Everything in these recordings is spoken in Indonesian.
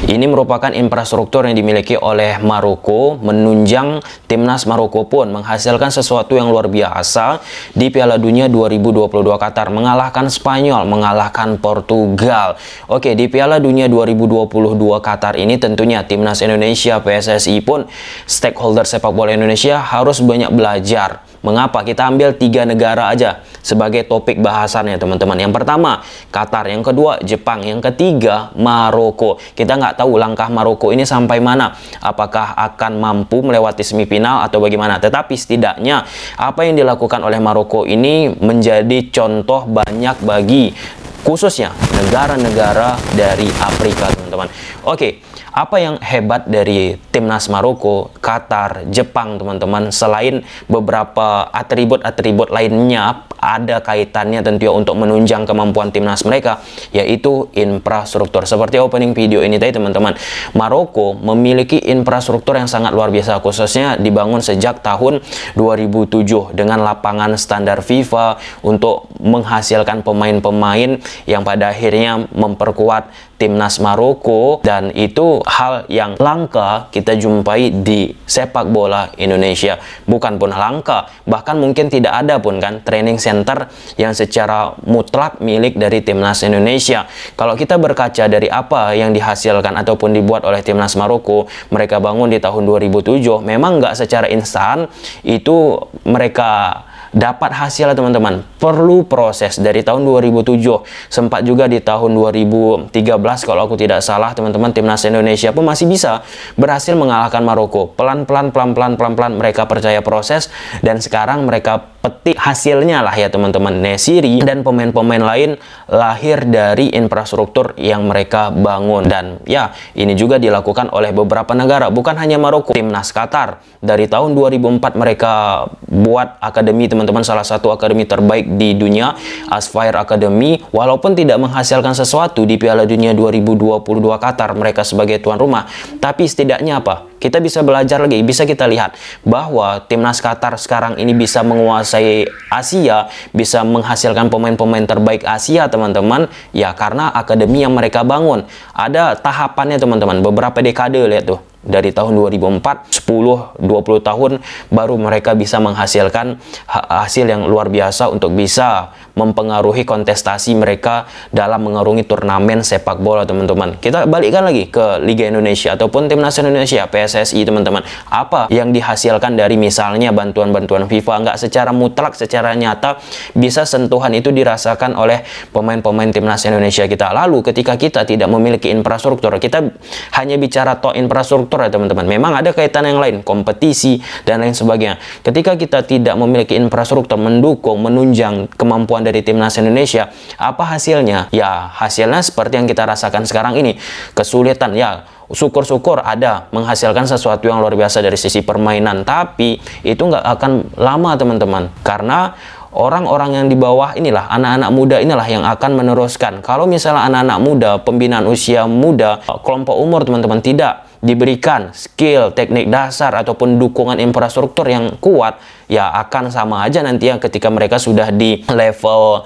Ini merupakan infrastruktur yang dimiliki oleh Maroko, menunjang timnas Maroko pun menghasilkan sesuatu yang luar biasa di Piala Dunia 2022 Qatar, mengalahkan Spanyol, mengalahkan Portugal. Oke, di Piala Dunia 2022 Qatar ini tentunya timnas Indonesia, PSSI pun stakeholder sepak bola Indonesia harus banyak belajar. Mengapa? Kita ambil 3 negara aja sebagai topik bahasannya teman-teman. Yang pertama Qatar, yang kedua Jepang, yang ketiga Maroko. Kita nggak tahu langkah Maroko ini sampai mana, apakah akan mampu melewati semifinal atau bagaimana. Tetapi setidaknya apa yang dilakukan oleh Maroko ini menjadi contoh banyak bagi khususnya negara-negara dari Afrika teman-teman. Oke, apa yang hebat dari timnas Maroko, Qatar, Jepang teman-teman, selain beberapa atribut-atribut lainnya ada kaitannya tentunya untuk menunjang kemampuan timnas mereka, yaitu infrastruktur. Seperti opening video ini tadi teman-teman, Maroko memiliki infrastruktur yang sangat luar biasa, khususnya dibangun sejak tahun 2007 dengan lapangan standar FIFA untuk menghasilkan pemain-pemain yang pada akhirnya memperkuat timnas Maroko, dan itu hal yang langka kita jumpai di sepak bola Indonesia. Bukan pun langka, bahkan mungkin tidak ada pun kan training center yang secara mutlak milik dari timnas Indonesia. Kalau kita berkaca dari apa yang dihasilkan ataupun dibuat oleh timnas Maroko, mereka bangun di tahun 2007, memang nggak secara instan itu mereka dapat hasil teman-teman, perlu proses. Dari tahun 2007 sempat juga di tahun 2013 kalau aku tidak salah teman-teman, timnas Indonesia pun masih bisa berhasil mengalahkan Maroko. Pelan-pelan mereka percaya proses, dan sekarang mereka petik hasilnya lah ya teman-teman. Nesiri dan pemain-pemain lain lahir dari infrastruktur yang mereka bangun, dan ya ini juga dilakukan oleh beberapa negara, bukan hanya Maroko. Timnas Qatar dari tahun 2004 mereka buat akademi teman-teman, salah satu akademi terbaik di dunia, Aspire Academy. Walaupun tidak menghasilkan sesuatu di Piala Dunia 2022 Qatar mereka sebagai tuan rumah, tapi setidaknya apa? Kita bisa belajar lagi, bisa kita lihat bahwa timnas Qatar sekarang ini bisa menguasai Asia, bisa menghasilkan pemain-pemain terbaik Asia teman-teman, ya karena akademi yang mereka bangun. Ada tahapannya teman-teman, beberapa dekade, lihat tuh. Dari tahun 2004, 10, 20 tahun baru mereka bisa menghasilkan hasil yang luar biasa untuk bisa mempengaruhi kontestasi mereka dalam mengarungi turnamen sepak bola teman-teman. Kita balikkan lagi ke Liga Indonesia ataupun Timnas Indonesia, PSSI teman-teman. Apa yang dihasilkan dari misalnya bantuan-bantuan FIFA, nggak secara mutlak, secara nyata bisa sentuhan itu dirasakan oleh pemain-pemain Timnas Indonesia kita. Lalu ketika kita tidak memiliki infrastruktur, kita hanya bicara toh infrastruktur ya teman-teman, memang ada kaitan yang lain, kompetisi dan lain sebagainya. Ketika kita tidak memiliki infrastruktur mendukung, menunjang kemampuan dari timnas Indonesia, apa hasilnya? Ya hasilnya seperti yang kita rasakan sekarang ini, kesulitan. Ya syukur-syukur ada menghasilkan sesuatu yang luar biasa dari sisi permainan, tapi itu nggak akan lama teman-teman, karena orang-orang yang di bawah inilah, anak-anak muda inilah yang akan meneruskan. Kalau misalnya anak-anak muda, pembinaan usia muda, kelompok umur teman-teman tidak diberikan skill, teknik dasar ataupun dukungan infrastruktur yang kuat, ya akan sama aja nanti yang ketika mereka sudah di level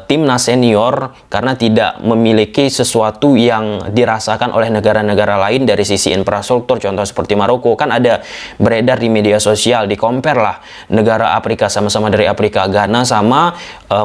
timnas senior, karena tidak memiliki sesuatu yang dirasakan oleh negara-negara lain dari sisi infrastruktur. Contoh seperti Maroko, kan ada beredar di media sosial, di compare lah negara Afrika, sama-sama dari Afrika, Ghana sama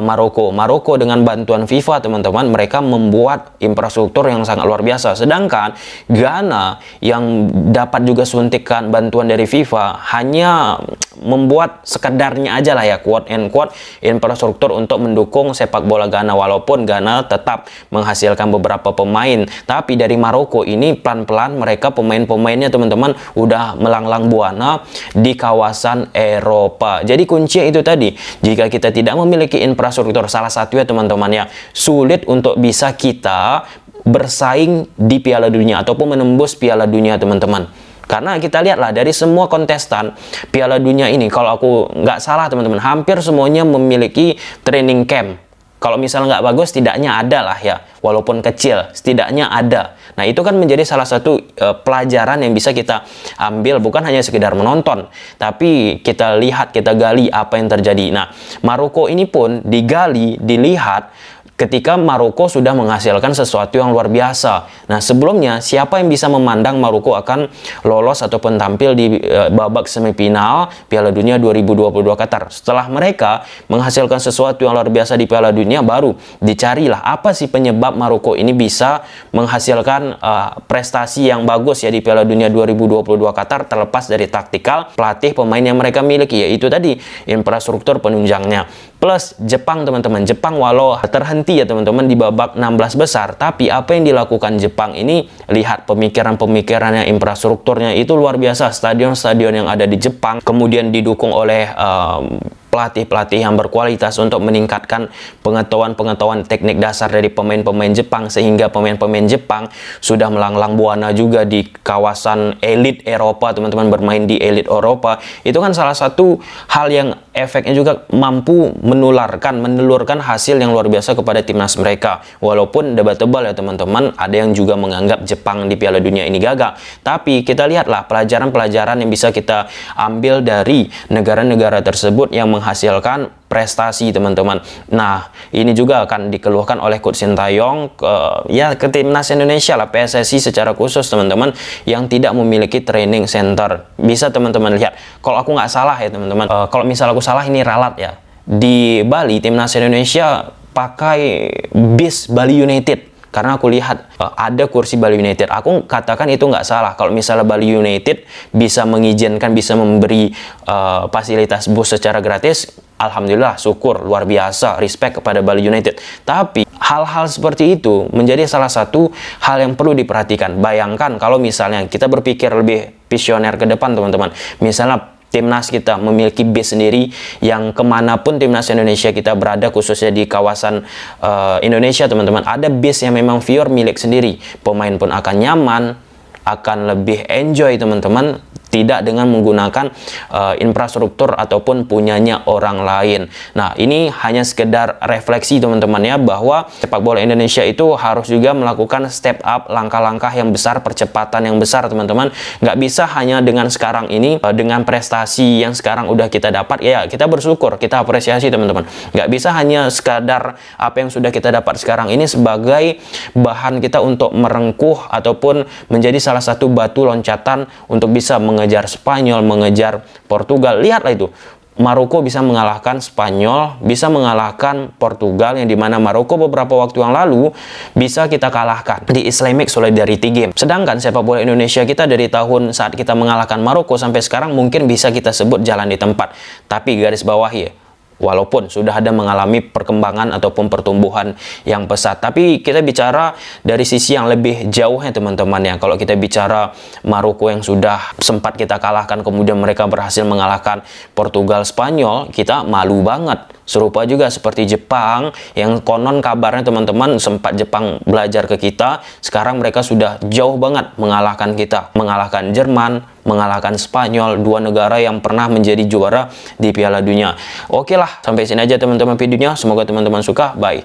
Maroko. Maroko dengan bantuan FIFA teman-teman, mereka membuat infrastruktur yang sangat luar biasa, sedangkan Ghana yang dapat juga suntikan bantuan dari FIFA hanya membuat sekedarnya aja lah ya, quote and quote, infrastruktur untuk mendukung sepak bola Ghana. Walaupun Ghana tetap menghasilkan beberapa pemain, tapi dari Maroko ini pelan-pelan mereka pemain-pemainnya teman-teman udah melanglang buana di kawasan Eropa. Jadi kuncinya itu tadi, jika kita tidak memiliki infrastruktur, salah satunya teman-teman ya, sulit untuk bisa kita bersaing di Piala Dunia ataupun menembus Piala Dunia teman-teman. Karena kita lihatlah dari semua kontestan Piala Dunia ini, kalau aku nggak salah teman-teman, hampir semuanya memiliki training camp. Kalau misalnya nggak bagus, setidaknya ada lah ya, walaupun kecil, setidaknya ada. Nah itu kan menjadi salah satu pelajaran yang bisa kita ambil, bukan hanya sekedar menonton, tapi kita lihat, kita gali apa yang terjadi. Nah Maroko ini pun digali, dilihat ketika Maroko sudah menghasilkan sesuatu yang luar biasa. Nah, sebelumnya siapa yang bisa memandang Maroko akan lolos ataupun tampil di babak semifinal Piala Dunia 2022 Qatar? Setelah mereka menghasilkan sesuatu yang luar biasa di Piala Dunia, baru dicarilah apa sih penyebab Maroko ini bisa menghasilkan prestasi yang bagus ya di Piala Dunia 2022 Qatar, terlepas dari taktikal, pelatih, pemain yang mereka miliki, yaitu tadi infrastruktur penunjangnya. Plus Jepang, teman-teman. Jepang walau terhenti ya teman-teman di babak 16 besar, tapi apa yang dilakukan Jepang ini, lihat pemikiran-pemikirannya, infrastrukturnya itu luar biasa. Stadion-stadion yang ada di Jepang kemudian didukung oleh pelatih-pelatih yang berkualitas untuk meningkatkan pengetahuan teknik dasar dari pemain-pemain Jepang, sehingga pemain-pemain Jepang sudah melanglang buana juga di kawasan elit Eropa, teman-teman, bermain di elit Eropa. Itu kan salah satu hal yang efeknya juga mampu menelurkan hasil yang luar biasa kepada timnas mereka. Walaupun debatable ya teman-teman, ada yang juga menganggap Jepang di Piala Dunia ini gagal. Tapi kita lihatlah pelajaran-pelajaran yang bisa kita ambil dari negara-negara tersebut yang menghasilkan prestasi, teman-teman. Nah, ini juga akan dikeluhkan oleh Coach Sintayong ke timnas Indonesia lah, PSSI secara khusus, teman-teman, yang tidak memiliki training center. Bisa teman-teman lihat, kalau aku nggak salah ya teman-teman, kalau misal aku salah ini ralat ya, di Bali timnas Indonesia pakai bis Bali United. Karena aku lihat ada kursi Bali United. Aku katakan itu nggak salah. Kalau misalnya Bali United bisa mengizinkan, bisa memberi fasilitas bus secara gratis, alhamdulillah, syukur, luar biasa, respect kepada Bali United. Tapi hal-hal seperti itu menjadi salah satu hal yang perlu diperhatikan. Bayangkan kalau misalnya kita berpikir lebih visioner ke depan, teman-teman. Misalnya timnas kita memiliki bis sendiri yang kemanapun timnas Indonesia kita berada, khususnya di kawasan Indonesia, teman-teman, ada bis yang memang pure milik sendiri. Pemain pun akan nyaman, akan lebih enjoy, teman-teman, tidak dengan menggunakan infrastruktur ataupun punyanya orang lain. Nah, ini hanya sekedar refleksi, teman-teman, ya, bahwa sepak bola Indonesia itu harus juga melakukan step up, langkah-langkah yang besar, percepatan yang besar, teman-teman. Nggak bisa hanya dengan sekarang ini, dengan prestasi yang sekarang udah kita dapat, ya kita bersyukur, kita apresiasi, teman-teman. Nggak bisa hanya sekadar apa yang sudah kita dapat sekarang ini sebagai bahan kita untuk merengkuh ataupun menjadi salah satu batu loncatan untuk bisa mengejar Spanyol, mengejar Portugal. Lihatlah itu, Maroko bisa mengalahkan Spanyol, bisa mengalahkan Portugal, yang dimana Maroko beberapa waktu yang lalu bisa kita kalahkan di Islamic Solidarity Game. Sedangkan sepak bola Indonesia kita dari tahun saat kita mengalahkan Maroko sampai sekarang mungkin bisa kita sebut jalan di tempat. Tapi garis bawah ya, walaupun sudah ada mengalami perkembangan ataupun pertumbuhan yang pesat, tapi kita bicara dari sisi yang lebih jauhnya, teman-teman, ya. Kalau kita bicara Maroko yang sudah sempat kita kalahkan, kemudian mereka berhasil mengalahkan Portugal, Spanyol, kita malu banget. Serupa juga seperti Jepang yang konon kabarnya, teman-teman, sempat Jepang belajar ke kita, sekarang mereka sudah jauh banget mengalahkan kita, mengalahkan Jerman, mengalahkan Spanyol, dua negara yang pernah menjadi juara di Piala Dunia. Oke lah, sampai sini aja teman-teman videonya. Semoga teman-teman suka. Bye.